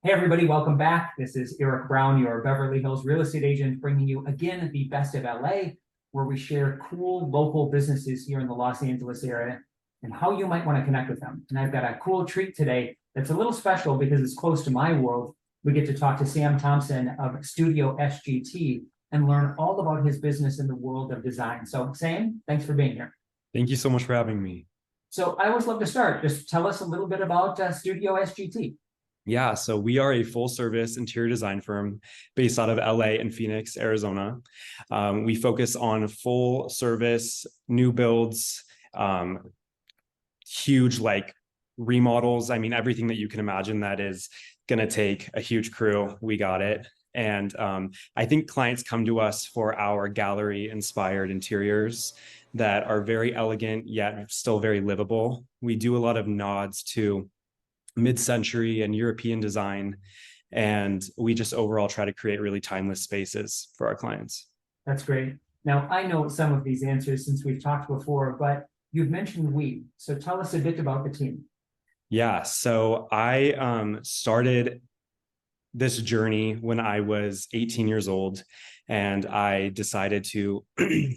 Hey everybody, welcome back. This is Erik Brown, your Beverly Hills real estate agent, bringing you again the best of LA, where we share cool local businesses here in the Los Angeles area and how you might want to connect with them. And I've got a cool treat today that's a little special because it's close to my world. We get to talk to Sam Thompson of Studio SGT and learn all about his business in the world of design. So Sam, thanks for being here. Thank you so much for having me. So I always love to start. Just tell us a little bit about Studio SGT. Yeah, so we are a full service interior design firm based out of LA and Phoenix, Arizona. We focus on full service, new builds, huge like remodels. I mean, everything that you can imagine that is going to take a huge crew. We got it. And I think clients come to us for our gallery inspired interiors that are very elegant, yet still very livable. We do a lot of nods to mid-century and European design. And we just overall try to create really timeless spaces for our clients. That's great. Now, I know some of these answers since we've talked before, but you've mentioned we. So tell us a bit about the team. Yeah, so I started this journey when I was 18 years old, and I decided to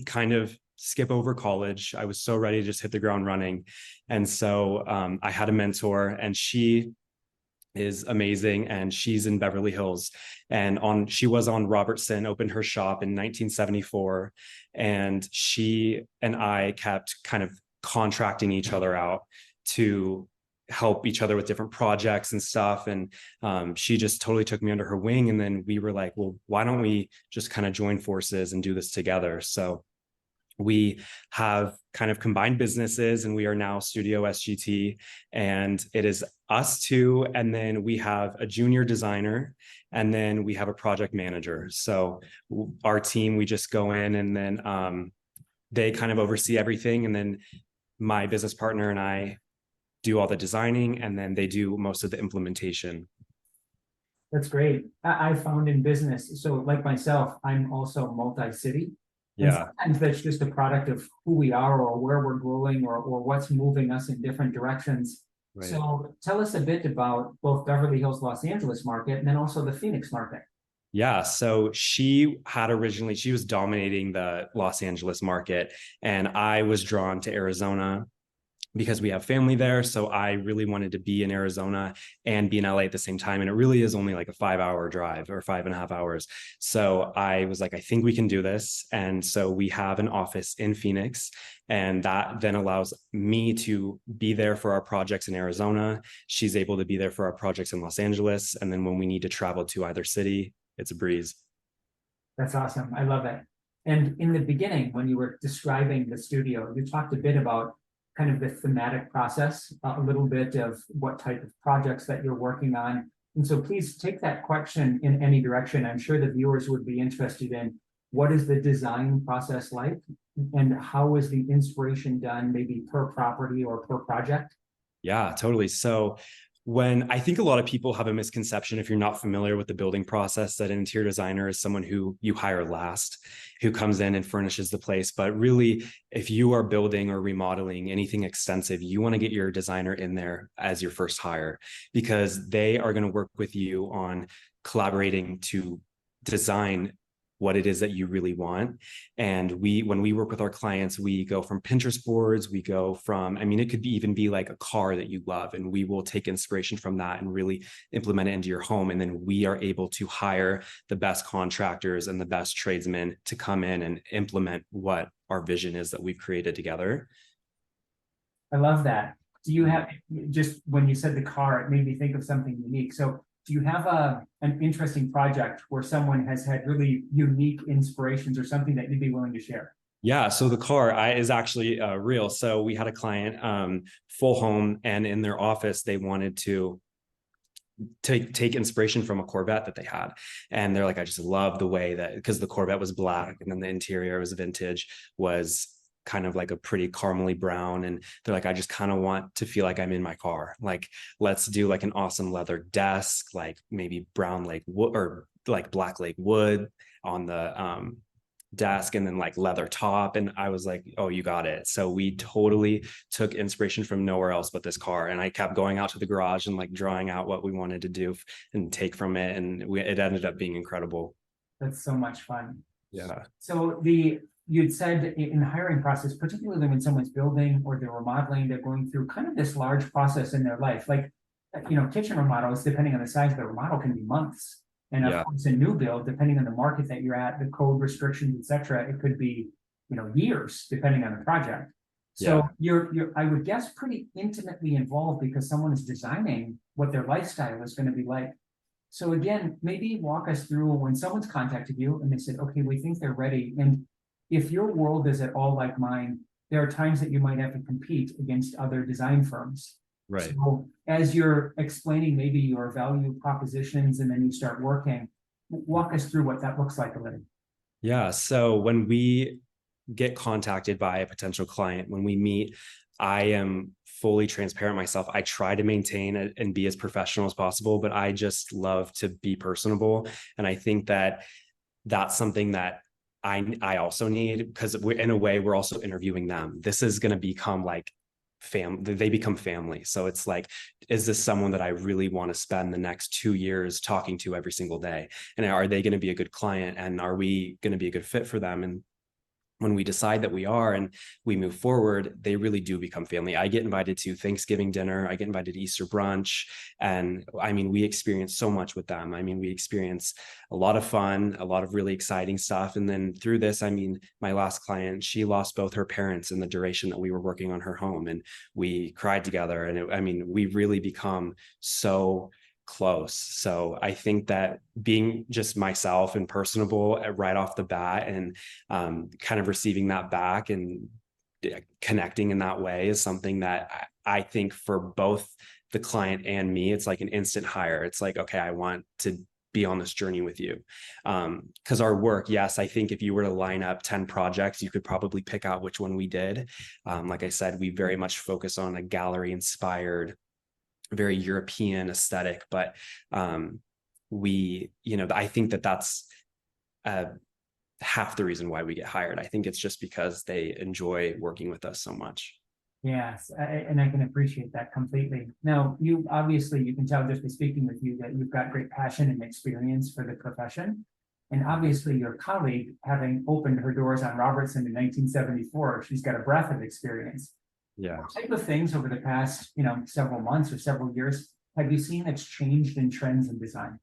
kind of skip over college. I was so ready to just hit the ground running. And so I had a mentor, and she is amazing, and she's in Beverly Hills, and she was on Robertson, opened her shop in 1974, and she and I kept kind of contracting each other out to help each other with different projects and stuff. And she just totally took me under her wing. And then we were like, well, why don't we just kind of join forces and do this together? So we have kind of combined businesses, and we are now Studio SGT, and it is us two. And then we have a junior designer, and then we have a project manager. So our team, we just go in, and then they kind of oversee everything. And then my business partner and I do all the designing, and then they do most of the implementation. That's great. I found in business, so like myself, I'm also multi-city. And Yeah. sometimes that's just a product of who we are or where we're growing or what's moving us in different directions. Right. So tell us a bit about both Beverly Hills, Los Angeles market, and then also the Phoenix market. Yeah. So she was dominating the Los Angeles market, and I was drawn to Arizona because we have family there. So I really wanted to be in Arizona and be in LA at the same time. And it really is only like a 5-hour drive or 5.5 hours. So I was like, I think we can do this. And so we have an office in Phoenix, and that then allows me to be there for our projects in Arizona. She's able to be there for our projects in Los Angeles. And then when we need to travel to either city, it's a breeze. That's awesome. I love it. And in the beginning, when you were describing the studio, you talked a bit about kind of the thematic process, a little bit of what type of projects that you're working on. And so please take that question in any direction. I'm sure the viewers would be interested in what is the design process like, and how is the inspiration done, maybe per property or per project? Yeah, totally. So when I think a lot of people have a misconception, if you're not familiar with the building process, that an interior designer is someone who you hire last, who comes in and furnishes the place. But really, if you are building or remodeling anything extensive, you want to get your designer in there as your first hire, because they are going to work with you on collaborating to design what it is that you really want. And when we work with our clients, we go from Pinterest boards, we go from, I mean, it could even be like a car that you love, and we will take inspiration from that and really implement it into your home. And then we are able to hire the best contractors and the best tradesmen to come in and implement what our vision is that we've created together. I love that. Do you have, just when you said the car, it made me think of something unique. So do you have an interesting project where someone has had really unique inspirations or something that you'd be willing to share? Yeah, so the car is actually real. So we had a client, full home, and in their office, they wanted to take inspiration from a Corvette that they had. And they're like, I just love the way that, because the Corvette was black, and then the interior was vintage, was kind of like a pretty caramely brown. And they're like, I just kind of want to feel like I'm in my car. Like, let's do like an awesome leather desk, like maybe brown lake wood or like black lake wood on desk and then like leather top. And I was like, oh, you got it. So we totally took inspiration from nowhere else but this car. And I kept going out to the garage and like drawing out what we wanted to do and take from it. And it ended up being incredible. That's so much fun. Yeah. So you'd said in the hiring process, particularly when someone's building or they're remodeling, they're going through kind of this large process in their life. Like, kitchen remodels, depending on the size of the remodel, can be months. And of Yeah. course, a new build, depending on the market that you're at, the code restrictions, et cetera, it could be, years, depending on the project. So you're, I would guess, pretty intimately involved because someone is designing what their lifestyle is going to be like. So again, maybe walk us through when someone's contacted you and they said, okay, we think they're ready. And if your world is at all like mine, there are times that you might have to compete against other design firms. Right. So as you're explaining maybe your value propositions and then you start working, walk us through what that looks like a little. Yeah. So when we get contacted by a potential client, when we meet, I am fully transparent myself. I try to maintain it and be as professional as possible, but I just love to be personable. And I think that that's something that I also need, because in a way we're also interviewing them. This is going to become like they become family. So it's like, is this someone that I really want to spend the next 2 years talking to every single day? And are they going to be a good client? And are we going to be a good fit for them? And when we decide that we are and we move forward, they really do become family. I get invited to Thanksgiving dinner. I get invited to Easter brunch. And I mean, we experience so much with them. I mean, we experience a lot of fun, a lot of really exciting stuff. And then through this, I mean, my last client, she lost both her parents in the duration that we were working on her home. And we cried together. And I mean, we really become so close. So I think that being just myself and personable right off the bat and kind of receiving that back and connecting in that way is something that I think for both the client and me, it's like an instant hire. It's like, okay, I want to be on this journey with you. Because our work, yes, I think if you were to line up 10 projects, you could probably pick out which one we did. Like I said, we very much focus on a gallery inspired, very European aesthetic, but I think that that's half the reason why we get hired. I think it's just because they enjoy working with us so much. Yes, and I can appreciate that completely. Now, you can tell just by speaking with you that you've got great passion and experience for the profession. And obviously your colleague, having opened her doors on Robertson in 1974, she's got a breadth of experience. Yeah. What type of things over the past, several months or several years have you seen that's changed in trends in design?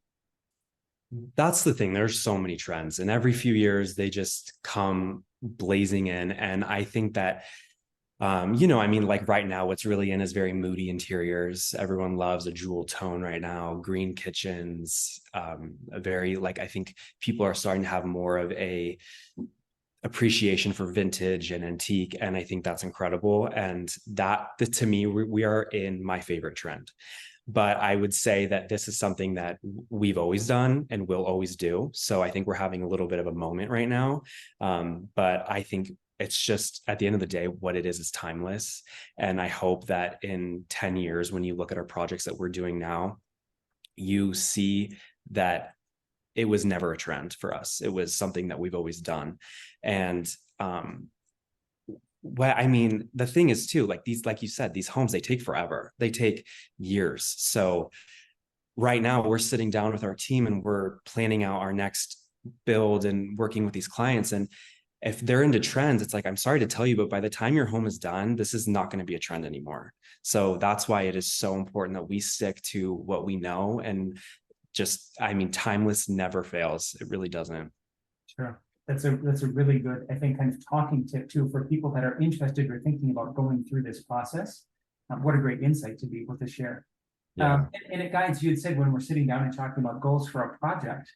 That's the thing. There's so many trends, and every few years they just come blazing in. And I think that, I mean, like right now, what's really in is very moody interiors. Everyone loves a jewel tone right now, green kitchens, a very, like, I think people are starting to have more of a appreciation for vintage and antique. And I think that's incredible. And that, to me, we are in my favorite trend. But I would say that this is something that we've always done and will always do. So I think we're having a little bit of a moment right now. But I think it's just, at the end of the day, what it is timeless. And I hope that in 10 years, when you look at our projects that we're doing now, you see that it was never a trend for us. It was something that we've always done. And I mean, the thing is too, like you said, these homes, they take forever. They take years. So right now we're sitting down with our team and we're planning out our next build and working with these clients. And if they're into trends, it's like, I'm sorry to tell you, but by the time your home is done, this is not going to be a trend anymore. So that's why it is so important that we stick to what we know. And just, I mean, timeless never fails. It really doesn't. Sure. That's a really good, I think, kind of talking tip too for people that are interested or thinking about going through this process. What a great insight to be able to share. Yeah. And it guides, you had said when we're sitting down and talking about goals for a project,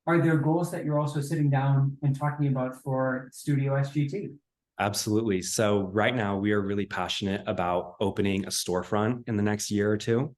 are there goals that you're also sitting down and talking about for Studio SGT? Absolutely. So right now we are really passionate about opening a storefront in the next year or two,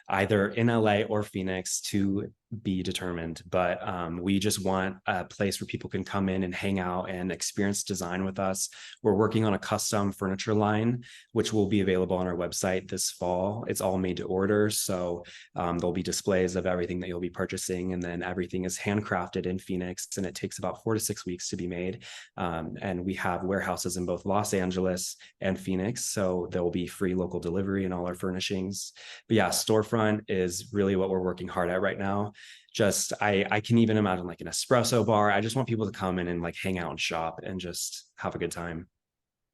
either in LA or Phoenix, to be determined, but we just want a place where people can come in and hang out and experience design with us. We're working on a custom furniture line, which will be available on our website this fall. It's all made to order, so there'll be displays of everything that you'll be purchasing, and then everything is handcrafted in Phoenix, and it takes about 4 to 6 weeks to be made. And we have warehouses in both Los Angeles and Phoenix, so there will be free local delivery and all our furnishings. But yeah, storefront is really what we're working hard at right now. Just I can even imagine like an espresso bar. I just want people to come in and like hang out and shop and just have a good time.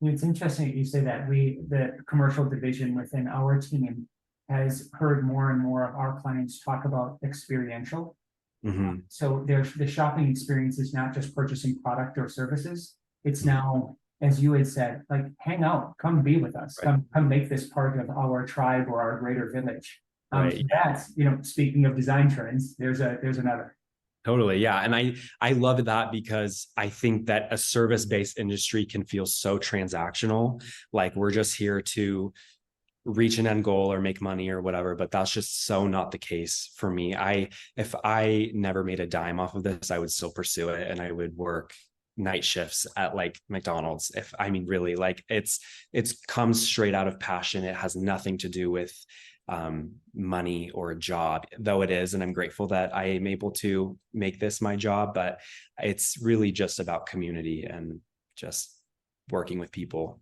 It's interesting that you say that. The commercial division within our team has heard more and more of our clients talk about experiential. Mhm. So there's the shopping experience is not just purchasing product or services. It's now, as you had said, like hang out, come be with us, Right. come make this part of our tribe or our greater village. Right. So that's, speaking of design trends, there's another. Totally. Yeah. And I love that because I think that a service-based industry can feel so transactional. Like we're just here to reach an end goal or make money or whatever, but that's just so not the case for me. If I never made a dime off of this, I would still pursue it, and I would work night shifts at like McDonald's. If I mean really, like it's comes straight out of passion. It has nothing to do with money or a job, though it is, and I'm grateful that I am able to make this my job, but it's really just about community and just working with people.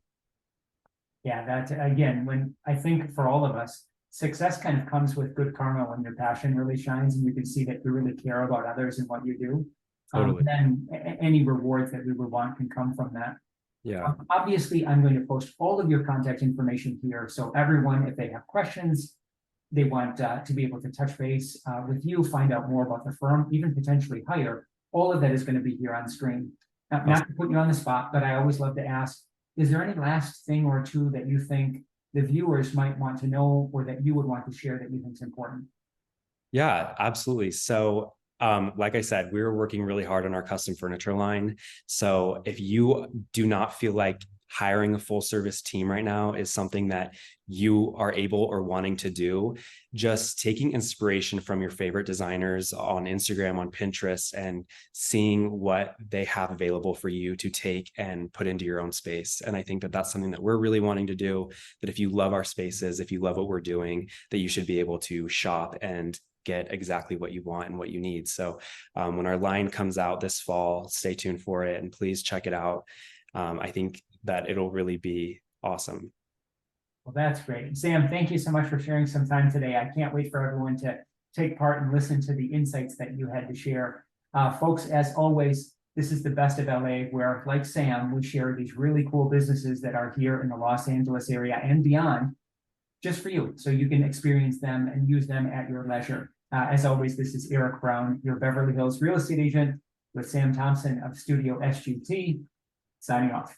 Yeah, that again, when I think for all of us, success kind of comes with good karma when your passion really shines and you can see that you really care about others and what you do. Totally. Then any rewards that we would want can come from that. Yeah. Obviously, I'm going to post all of your contact information here. So everyone, if they have questions, they want to be able to touch base with you, find out more about the firm, even potentially hire, all of that is going to be here on screen. Not to put you on the spot, but I always love to ask, is there any last thing or two that you think the viewers might want to know or that you would want to share that you think is important? Yeah, absolutely. So, like I said, we were working really hard on our custom furniture line. So if you do not feel like hiring a full service team right now is something that you are able or wanting to do, just taking inspiration from your favorite designers on Instagram, on Pinterest, and seeing what they have available for you to take and put into your own space. And I think that that's something that we're really wanting to do, that if you love our spaces, if you love what we're doing, that you should be able to shop and get exactly what you want and what you need. So when our line comes out this fall, stay tuned for it and please check it out. I think that it'll really be awesome. Well, that's great. Sam, thank you so much for sharing some time today. I can't wait for everyone to take part and listen to the insights that you had to share. Folks, as always, this is the best of LA, where, like Sam, we share these really cool businesses that are here in the Los Angeles area and beyond, just for you, so you can experience them and use them at your leisure. As always, this is Erik Brown, your Beverly Hills real estate agent, with Sam Thompson of Studio SGT, signing off.